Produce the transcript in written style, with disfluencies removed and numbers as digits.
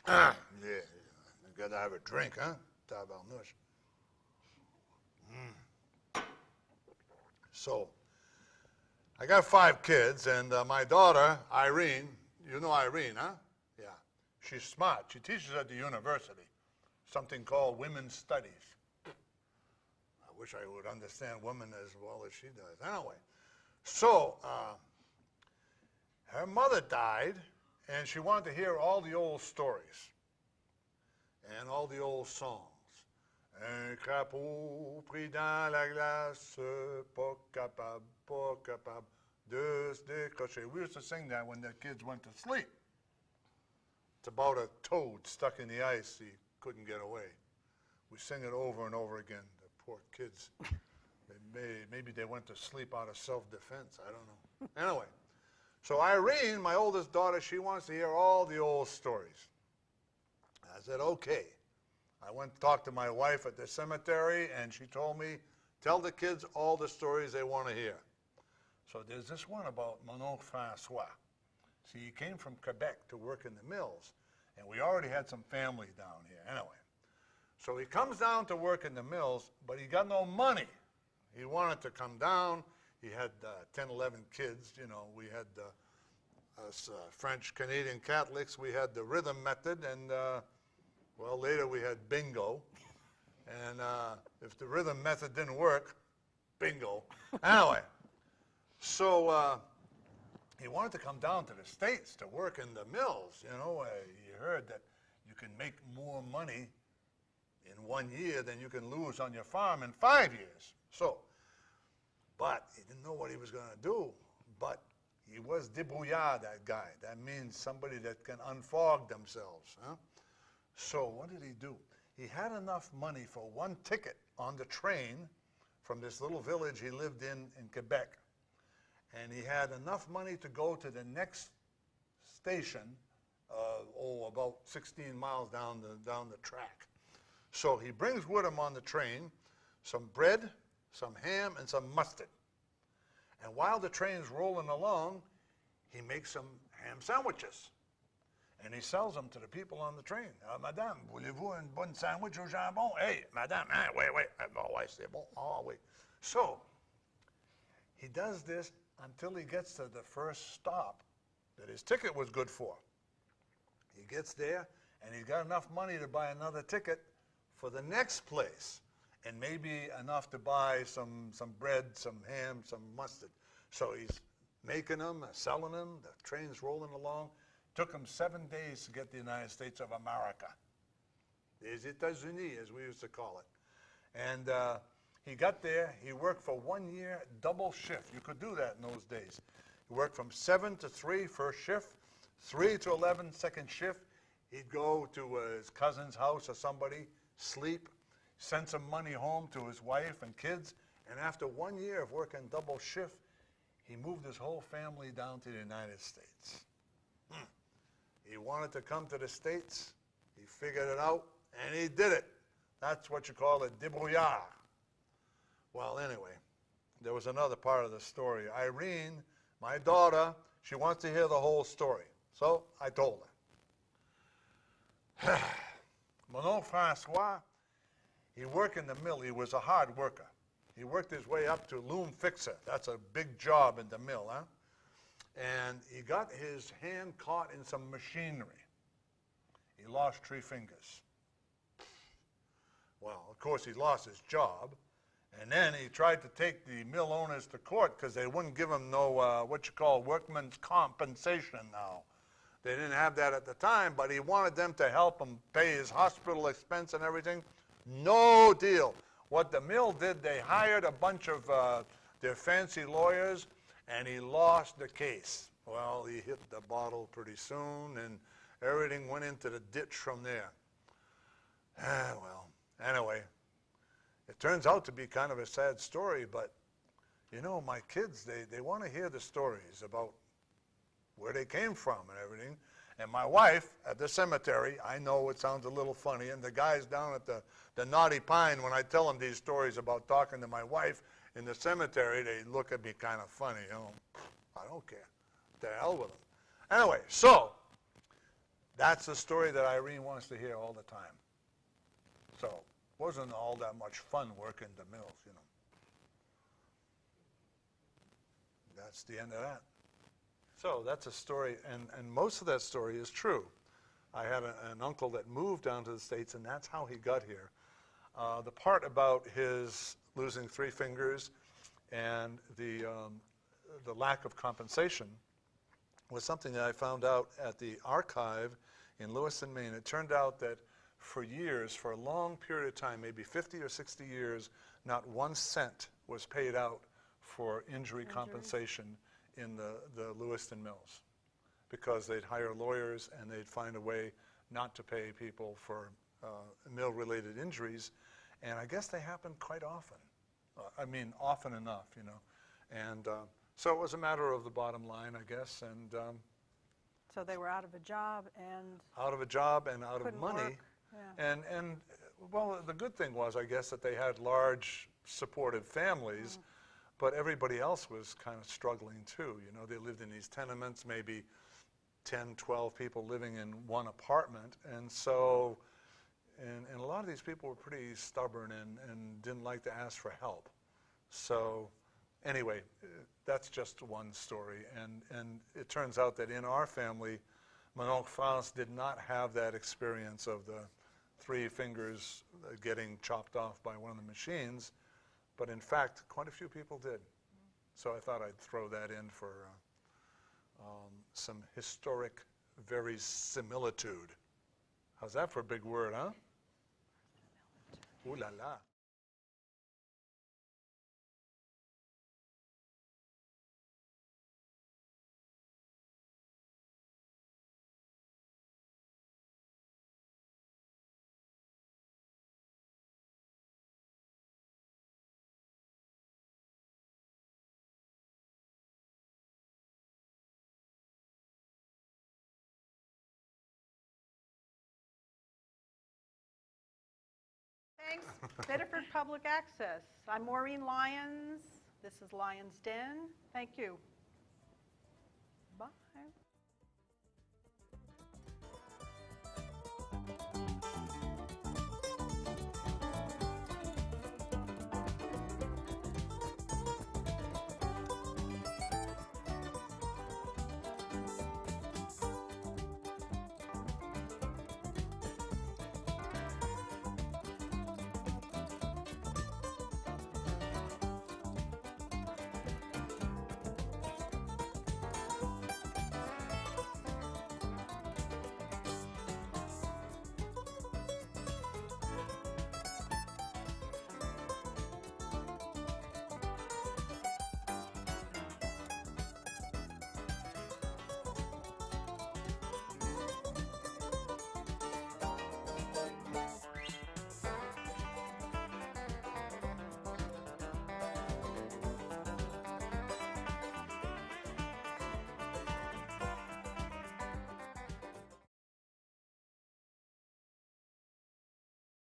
Yeah, you gotta have a drink, huh? Tabarnouche. So, I got 5 kids, and my daughter, Irene, you know Irene, huh? Yeah. She's smart. She teaches at the university, something called Women's Studies. I wish I would understand women as well as she does. Anyway, so her mother died, and she wanted to hear all the old stories and all the old songs. Un crapaud pris dans la glace, pas capable de se décrocher. We used to sing that when the kids went to sleep. It's about a toad stuck in the ice. He couldn't get away. We sing it over and over again. The poor kids, maybe they went to sleep out of self-defense. I don't know. Anyway, so Irene, my oldest daughter, she wants to hear all the old stories. I said, okay. I went to talk to my wife at the cemetery, and she told me, tell the kids all the stories they want to hear. So there's this one about mon oncle François. See, he came from Quebec to work in the mills, and we already had some family down here. Anyway, so he comes down to work in the mills, but he got no money. He wanted to come down. He had 10, 11 kids. You know, we had us French Canadian Catholics. We had the rhythm method, and well, later we had bingo, and if the rhythm method didn't work, bingo. Anyway, so he wanted to come down to the States to work in the mills. You know, he heard that you can make more money in 1 year than you can lose on your farm in 5 years. So, but he didn't know what he was going to do. But he was débrouillard, that guy. That means somebody that can unfog themselves, huh? So what did he do? He had enough money for 1 ticket on the train from this little village he lived in Quebec. And he had enough money to go to the next station, about 16 miles down the track. So he brings with him on the train some bread, some ham, and some mustard. And while the train's rolling along, he makes some ham sandwiches. And he sells them to the people on the train. Madame, voulez-vous une bonne sandwich au jambon? Hey, madame, wait. Oh, ouais, c'est bon. Oh, wait. So, he does this until he gets to the first stop that his ticket was good for. He gets there, and he's got enough money to buy another ticket for the next place, and maybe enough to buy some bread, some ham, some mustard. So he's making them, selling them, the train's rolling along. Took him 7 days to get to the United States of America. Les États-Unis, as we used to call it. And he got there. He worked for 1 year, double shift. You could do that in those days. He worked from 7 to 3, first shift, 3 to 11, second shift. He'd go to his cousin's house or somebody, sleep, send some money home to his wife and kids. And after 1 year of working double shift, he moved his whole family down to the United States. He wanted to come to the States. He figured it out, and he did it. That's what you call a débrouillard. Well, anyway, there was another part of the story. Irene, my daughter, she wants to hear the whole story. So I told her. Mon oncle François, he worked in the mill. He was a hard worker. He worked his way up to loom fixer. That's a big job in the mill, huh? And he got his hand caught in some machinery. He lost 3 fingers. Well, of course, he lost his job. And then he tried to take the mill owners to court because they wouldn't give him no, what you call workman's compensation now. They didn't have that at the time, but he wanted them to help him pay his hospital expense and everything. No deal. What the mill did, they hired a bunch of their fancy lawyers, and he lost the case. Well, he hit the bottle pretty soon, and everything went into the ditch from there. Well, anyway, it turns out to be kind of a sad story, but, you know, my kids, they want to hear the stories about where they came from and everything. And my wife at the cemetery, I know it sounds a little funny, and the guys down at the Naughty Pine, when I tell them these stories about talking to my wife in the cemetery, they look at me kind of funny, you know. I don't care. The hell with them. Anyway, so That's the story that Irene wants to hear all the time. So it wasn't all that much fun working the mills, you know. That's the end of that. So that's a story, and most of that story is true. I had an uncle that moved down to the States, and that's how he got here. The part about his losing 3 fingers and the lack of compensation was something that I found out at the archive in Lewiston, Maine. It turned out that for years, for a long period of time, maybe 50 or 60 years, not 1 cent was paid out for injury compensation in the Lewiston mills, because they'd hire lawyers and they'd find a way not to pay people for mill-related injuries. And I guess they happened quite often. I mean, often enough, you know. And so it was a matter of the bottom line, I guess. And so they were out of a job and out of a job and out of money. Work. Yeah. And well, the good thing was, I guess, that they had large supportive families, but everybody else was kind of struggling too. You know, they lived in these tenements, maybe 10, 12 people living in one apartment. And so, and a lot of these people were pretty stubborn and didn't like to ask for help. So anyway, that's just one story. And it turns out that in our family, my Uncle Franc did not have that experience of the 3 fingers getting chopped off by one of the machines, but in fact, quite a few people did. So I thought I'd throw that in for some historic verisimilitude. How's that for a big word, huh? Ooh la la. Thanks, Biddeford Public Access. I'm Maureen Lyons. This is Lyons Den. Thank you. Bye.